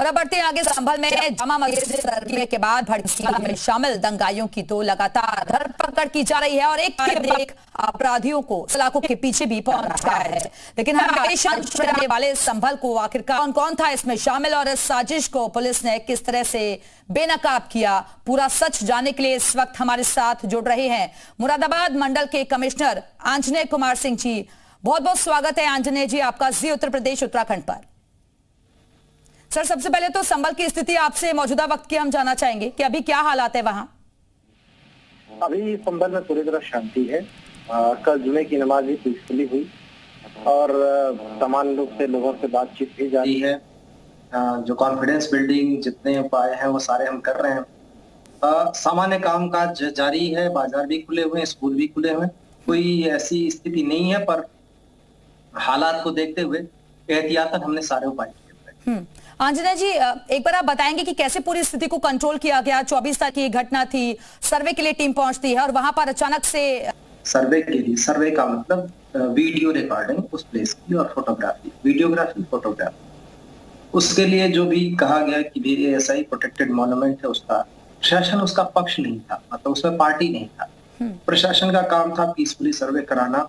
और अब बढ़ते हैं आगे। संभल में जामा मस्जिद धरने के बाद भड़कीला में शामिल दंगाइयों की तो लगातार धरपकड़ की जा रही है और एक के एक अपराधियों को सलाखों के पीछे भी पहुंचा है। लेकिन हमेशा रहने वाले संभल को आखिरकार कौन कौन था इसमें शामिल और इस साजिश को पुलिस ने किस तरह से बेनकाब किया, पूरा सच जानने के लिए इस वक्त हमारे साथ जुड़ रहे हैं मुरादाबाद मंडल के कमिश्नर आंजनेय कुमार सिंह जी। बहुत बहुत स्वागत है आंजनेय जी आपका जी उत्तर प्रदेश उत्तराखंड पर। सर, सबसे पहले तो संभल की स्थिति आपसे मौजूदा वक्त की हम जानना चाहेंगे कि अभी क्या हालात है वहां। अभी संभल में पूरी तरह शांति है। कल जुमे की नमाज भी पीसफुली हुई और सामान्य रूप से लोगों से बातचीत भी जारी है। जो कॉन्फिडेंस बिल्डिंग जितने उपाय हैं वो सारे हम कर रहे हैं। सामान्य काम काज जारी है, बाजार भी खुले हुए हैं, स्कूल भी खुले हुए हैं, कोई ऐसी स्थिति नहीं है। पर हालात को देखते हुए एहतियातन हमने सारे उपाय किए। आंजनेय जी, एक बार आप बताएंगे कि कैसे पूरी स्थिति को कंट्रोल किया गया। 24 तारीख की घटना थी, सर्वे के लिए टीम पहुंचती है और वहां पर अचानक से सर्वे के लिए, सर्वे का मतलब वीडियो रिकॉर्डिंग उस प्लेस की और फोटोग्राफी, वीडियोग्राफी, फोटोग्राफी, उसके लिए जो भी कहा गया कि भी ऐसा ही प्रोटेक्टेड मॉन्यूमेंट है, उसका प्रशासन उसका पक्ष नहीं था, मतलब उसमें पार्टी नहीं था। प्रशासन का काम था पीसफुली सर्वे कराना।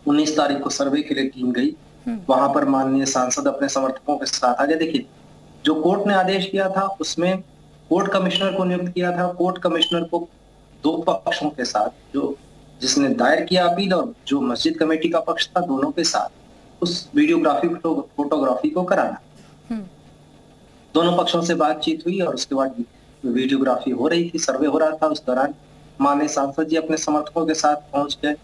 19 तारीख को सर्वे के लिए टीम गई, वहां पर माननीय सांसद अपने समर्थकों के साथ आ गए। देखिए, जो कोर्ट ने आदेश किया था उसमें कोर्ट कमिश्नर को नियुक्त किया था। कोर्ट कमिश्नर को दो पक्षों के साथ, जो जिसने दायर किया अपील और जो मस्जिद कमेटी का पक्ष था, दोनों के साथ उस वीडियोग्राफी फोटोग्राफी को कराना। दोनों पक्षों से बातचीत हुई और उसके बाद वीडियोग्राफी हो रही थी, सर्वे हो रहा था। उस दौरान माननीय सांसद जी अपने समर्थकों के साथ पहुंच गए,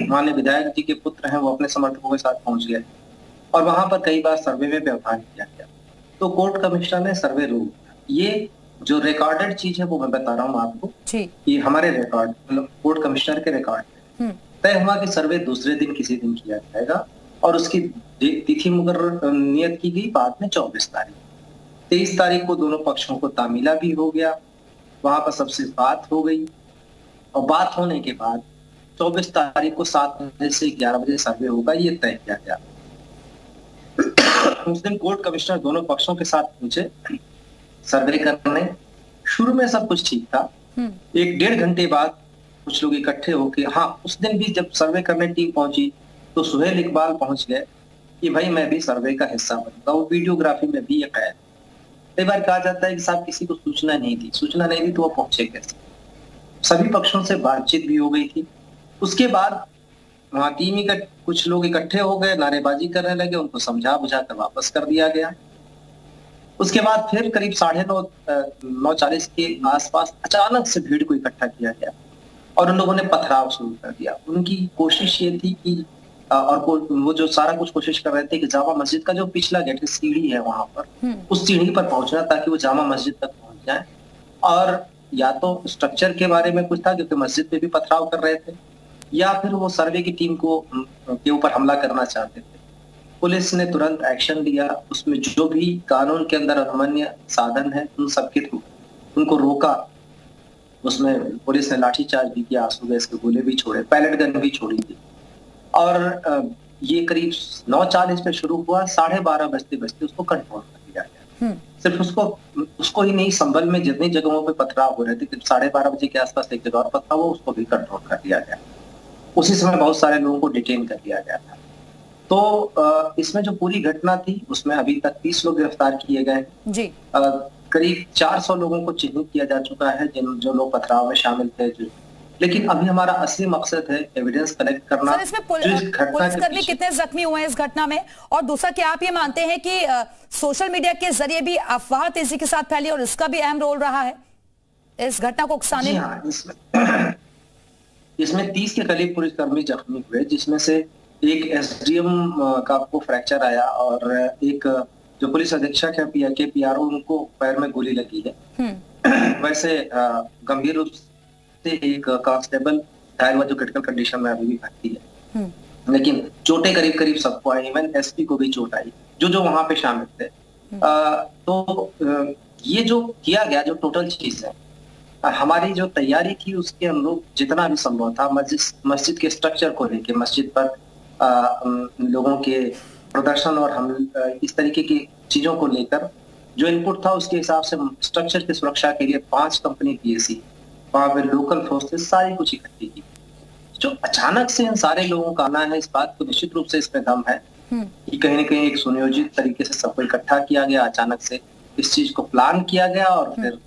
माननीय विधायक जी के पुत्र हैं वो अपने समर्थकों के साथ पहुंच गए और वहां पर कई बार सर्वे में व्यवधान किया गया। तो कोर्ट कमिश्नर ने सर्वे रोक दिया। ये जो रिकॉर्डेड चीज है वो मैं बता रहा हूँ आपको कि हमारे रिकॉर्ड, मतलब कोर्ट कमिश्नर के रिकॉर्ड तय हुआ कि सर्वे दूसरे दिन किसी दिन किया जाएगा और उसकी तिथि मुकर्रर नियत की गई बाद में 24 तारीख। 23 तारीख को दोनों पक्षों को तामीला भी हो गया, वहां पर सबसे बात हो गई और बात होने के बाद 24 तारीख को 7 बजे से 11 बजे सर्वे होगा, ये तय किया गया। उस दिन कोर्ट कमिश्नर दोनों पक्षों के साथ पहुंचे सर्वे करने। शुरू में सब कुछ ठीक था। 1-1.5 घंटे बाद कुछ लोग इकट्ठे होके, हाँ, उस दिन भी जब सर्वे करने टीम पहुंची तो सुहेल इकबाल पहुंच गए कि भाई मैं भी सर्वे का हिस्सा बनूंगा। वो वीडियोग्राफी में भी ये कैद। कई बार कहा जाता है कि साहब किसी को सूचना नहीं दी तो वो पहुंचे कैसे। सभी पक्षों से बातचीत भी हो गई थी। उसके बाद वहां टीम कुछ लोग इकट्ठे हो गए, नारेबाजी करने लगे, उनको समझा बुझा कर वापस कर दिया गया। उसके बाद फिर करीब 9:40 के आसपास अचानक से भीड़ को इकट्ठा किया गया और उन लोगों ने पथराव शुरू कर दिया। उनकी कोशिश ये थी कि और वो जो सारा कुछ कोशिश कर रहे थे कि जामा मस्जिद का जो पिछला गेट सीढ़ी है वहां पर, उस सीढ़ी पर पहुंचना ताकि वो जामा मस्जिद तक पहुंच जाए। और या तो स्ट्रक्चर के बारे में कुछ था क्योंकि मस्जिद पे भी पथराव कर रहे थे, या फिर वो सर्वे की टीम को के ऊपर हमला करना चाहते थे। पुलिस ने तुरंत एक्शन लिया। उसमें जो भी कानून के अंदर अमान्य साधन है उन सबके थ्रू उनको रोका। उसमें पुलिस ने लाठीचार्ज भी किया, आंसू गैस के गोले भी छोड़े, पैलेट गन भी छोड़ी थी। और ये करीब 9:40 पे शुरू हुआ, 12:30 बजते बजते उसको कंट्रोल कर दिया गया। सिर्फ उसको ही नहीं, संभल में जितनी जगहों पे पथराव हो रहे थे, 12:30 बजे के आसपास एक जगह और पथराव हुआ, उसको भी कंट्रोल कर दिया गया। उसी समय बहुत सारे लोगों को डिटेन कर दिया गया था। तो इसमें जो पूरी घटना थी उसमें अभी तक 30 लोग गिरफ्तार किए गए जी। करीब 400 लोगों को चिन्हित किया जा चुका है जो लोग पथराव में शामिल थे। लेकिन अभी हमारा असली मकसद है एविडेंस कलेक्ट करना। सर, इसमें पुलिसकर्मी कितने जख्मी हुए हैं इस घटना में? और दूसरा, क्या आप ये मानते हैं कि सोशल मीडिया के जरिए भी अफवाह तेजी के साथ फैली और इसका भी अहम रोल रहा है इस घटना को उकसाने में? हाँ, इसमें 30 के करीब पुलिसकर्मी जख्मी हुए, जिसमें से एक एसडीएम का को फ्रैक्चर आया और एक जो पुलिस अधीक्षक है के पीआरओ, उनको पैर में गोली लगी है। वैसे गंभीर रूप से एक कांस्टेबल घायल हुआ जो क्रिटिकल कंडीशन में अभी भी भर्ती है। लेकिन चोटें करीब करीब सबको आई, इवन एसपी को भी चोट आई जो वहां पे शामिल थे। तो ये जो किया गया, जो टोटल चीज है, हमारी जो तैयारी थी उसके अनुरूप जितना भी संभव था, मस्जिद के स्ट्रक्चर को लेके, मस्जिद पर लोगों के प्रदर्शन और हम इस तरीके की चीजों को लेकर जो इनपुट था उसके हिसाब से स्ट्रक्चर की सुरक्षा के लिए 5 कंपनी पीएसी, वहां पे लोकल फोर्सेस सारी कुछ इकट्ठी की। जो अचानक से इन सारे लोगों का आना है, इस बात को निश्चित रूप से इसमें दम है कि कहीं ना कहीं एक सुनियोजित तरीके से सबको इकट्ठा किया गया, अचानक से इस चीज को प्लान किया गया और फिर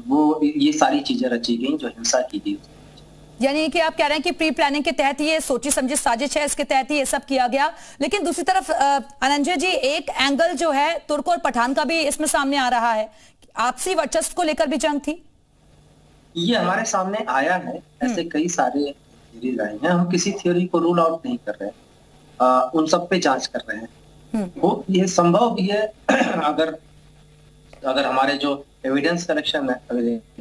वो ये सारी चीजें रची गई जो हिंसा की गई। यानी कि आप कह रहे हैं कि प्री प्लानिंग के तहत ये सोची समझी साजिश है, इसके तहत ही ये सब किया गया। लेकिन दूसरी तरफ अनंजय जी, एक एंगल जो है तुर्क और पठान का भी इसमें सामने आ रहा है, आपसी वर्चस्व को लेकर भी जंग थी। ये हमारे सामने आया है, ऐसे कई सारे थ्योरीज आए हैं, हम किसी थ्योरी को रूल आउट नहीं कर रहे हैं, उन सब पे जांच कर रहे हैं। वो ये संभव भी है अगर हमारे जो एविडेंस कलेक्शन है,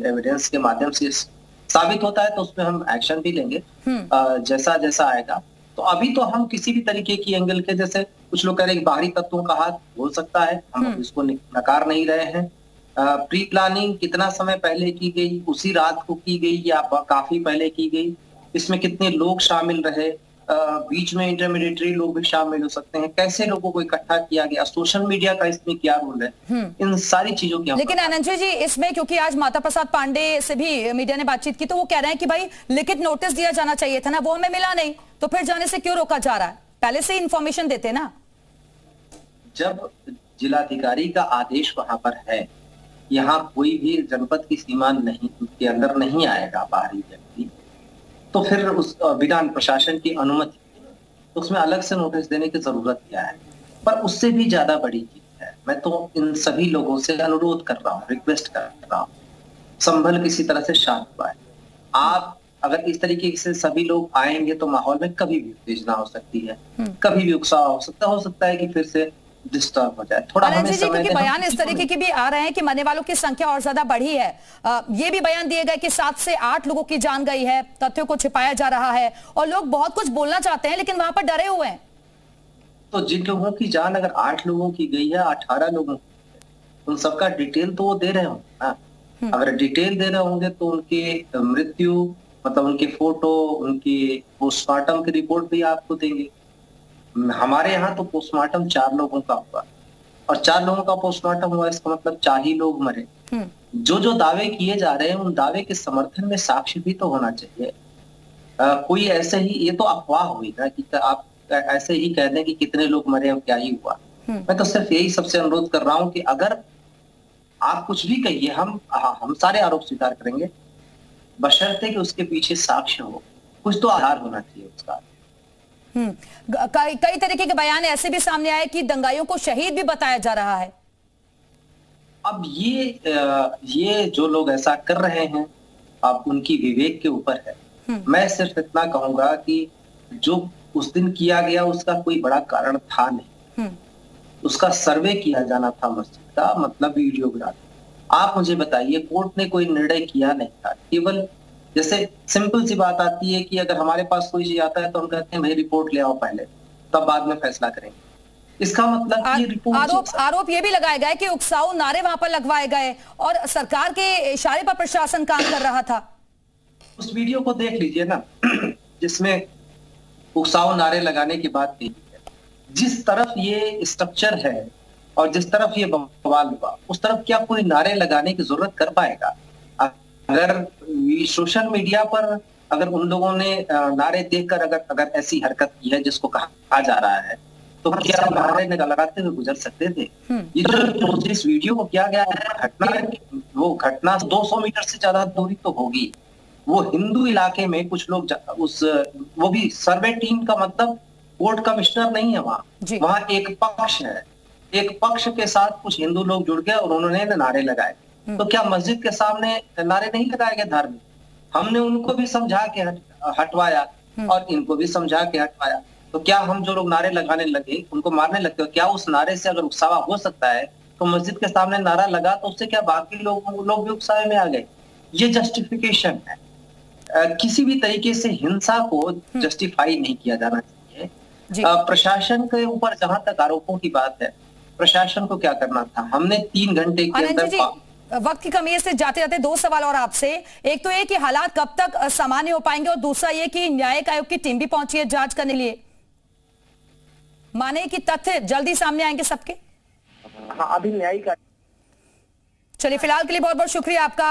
एविडेंस के माध्यम से साबित होता है तो उसमें हम एक्शन भी लेंगे जैसा जैसा आएगा। तो अभी तो हम किसी भी तरीके की एंगल के, जैसे कुछ लोग कह रहे हैं बाहरी तत्वों का हाथ हो सकता है, हम इसको नकार नहीं रहे हैं। प्री प्लानिंग कितना समय पहले की गई, उसी रात को की गई या काफी पहले की गई, इसमें कितने लोग शामिल रहे, बीच में इंटरमीडिएटरी लोग भी शामिल हो सकते हैं, कैसे लोगों को इकट्ठा किया गया, सोशल मीडिया का इसमें क्या रोल है, इन सारी चीजों की। लेकिन अनंजय जी, इसमें क्योंकि आज माता प्रसाद पांडे से भी मीडिया ने बातचीत की तो वो कह रहे हैं कि भाई लिखित नोटिस दिया जाना चाहिए था ना, वो हमें मिला नहीं, तो फिर जाने से क्यों रोका जा रहा है? पहले से इंफॉर्मेशन देते ना। जब जिलाधिकारी का आदेश वहां पर है, यहाँ कोई भी जनपद की सीमा नहीं के अंदर नहीं आएगा बाहरी व्यक्ति, तो फिर उस बिना प्रशासन की अनुमति तो उसमें अलग से नोटिस देने की जरूरत क्या है? पर उससे भी ज्यादा बड़ी चीज है, मैं तो इन सभी लोगों से अनुरोध कर रहा हूँ, रिक्वेस्ट कर रहा हूँ, संभल किसी तरह से शांत पाए। आप अगर इस तरीके से सभी लोग आएंगे तो माहौल में कभी भी उत्तेजना हो सकती है, कभी भी उत्साह हो सकता है कि फिर से डिस्टर्ब हो जाए। थोड़ा हमें समय दें। बयान इस तरीके के भी आ रहे हैं कि मरने वालों की संख्या और ज्यादा बढ़ी है। ये भी बयान दिए गए कि 7 से 8 लोगों की जान गई है, तथ्यों को छिपाया जा रहा है और लोग बहुत कुछ बोलना चाहते हैं लेकिन वहां पर डरे हुए हैं। तो जिन लोगों की जान अगर 8 लोगों की गई है, 18 लोगों की, उन सबका डिटेल तो वो दे रहे होंगे। अगर डिटेल दे रहे होंगे तो उनकी मृत्यु, मतलब उनके फोटो, उनकी पोस्टमार्टम की रिपोर्ट भी आपको देंगे। हमारे यहाँ तो पोस्टमार्टम 4 लोगों का हुआ और 4 लोगों का पोस्टमार्टम हुआ, इसका मतलब 4 ही लोग मरे। जो दावे किए जा रहे हैं उन दावे के समर्थन में साक्ष्य भी तो होना चाहिए। कोई ऐसे ही, ये तो अफवाह हुई ना कि आप ऐसे ही कह दें कि कितने लोग मरे और क्या ही हुआ। मैं तो सिर्फ यही सबसे अनुरोध कर रहा हूँ कि अगर आप कुछ भी कहिए, हम सारे आरोप स्वीकार करेंगे, बशर्ते कि उसके पीछे साक्ष्य हो, कुछ तो आधार होना चाहिए उसका। कई तरीके के बयान ऐसे भी सामने आए कि दंगाइयों को शहीद भी बताया जा रहा है। अब ये जो लोग ऐसा कर रहे हैं, अब उनकी विवेक के ऊपर है। मैं सिर्फ इतना कहूंगा कि जो उस दिन किया गया उसका कोई बड़ा कारण था नहीं। उसका सर्वे किया जाना था मस्जिद का, मतलब वीडियोग्राफी। आप मुझे बताइए, कोर्ट ने कोई निर्णय किया नहीं था, केवल जैसे सिंपल सी बात आती है कि अगर हमारे पास कोई चीज आता है तो हम कहते हैं भाई रिपोर्ट ले आओ पहले, तब बाद में फैसला करेंगे। इसका मतलब कि रिपोर्ट आरोप ये भी लगाया गया कि उकसाऊ नारे वहां पर लगवाए गए और सरकार के इशारे पर प्रशासन काम कर रहा था। उस वीडियो को देख लीजिए ना, जिसमें उकसाऊ नारे लगाने की बात की है। जिस तरफ ये स्ट्रक्चर है और जिस तरफ ये बवाल हुआ, उस तरफ क्या कोई नारे लगाने की जरूरत कर पाएगा? अगर सोशल मीडिया पर अगर उन लोगों ने नारे देखकर अगर ऐसी हरकत की है जिसको कहा जा रहा है, तो क्या नारे लगाते हुए गुजर सकते थे? ये जो जिस वीडियो को किया गया है, घटना 200 मीटर से ज्यादा दूरी तो होगी। वो हिंदू इलाके में कुछ लोग वो भी सर्वे टीम का मतलब कोर्ट कमिश्नर नहीं है वहां एक पक्ष है, एक पक्ष के साथ कुछ हिंदू लोग जुड़ गए और उन्होंने नारे लगाए। तो क्या मस्जिद के सामने नारे नहीं लगाए गए धार्मिक? हमने उनको भी समझा के हटवाया और इनको भी समझा के हटवाया। तो क्या हम जो लोग नारे लगाने लगे उनको मारने लगते हो? क्या उस नारे से अगर उकसावा हो सकता है तो मस्जिद के सामने नारा लगा तो उससे क्या बाकी लोग भी उकसावे में आ गए? ये जस्टिफिकेशन है। किसी भी तरीके से हिंसा को जस्टिफाई नहीं किया जाना चाहिए। प्रशासन के ऊपर जहां तक आरोपों की बात है, प्रशासन को क्या करना था? हमने 3 घंटे के अंदर, वक्त की कमी से जाते जाते 2 सवाल और आपसे। एक तो ये कि हालात कब तक सामान्य हो पाएंगे और दूसरा ये कि न्यायिक आयोग की टीम भी पहुंची है जांच करने लिए, माने कि तथ्य जल्दी सामने आएंगे सबके? हाँ, अभी न्यायिक। चलिए, फिलहाल के लिए बहुत बहुत शुक्रिया आपका।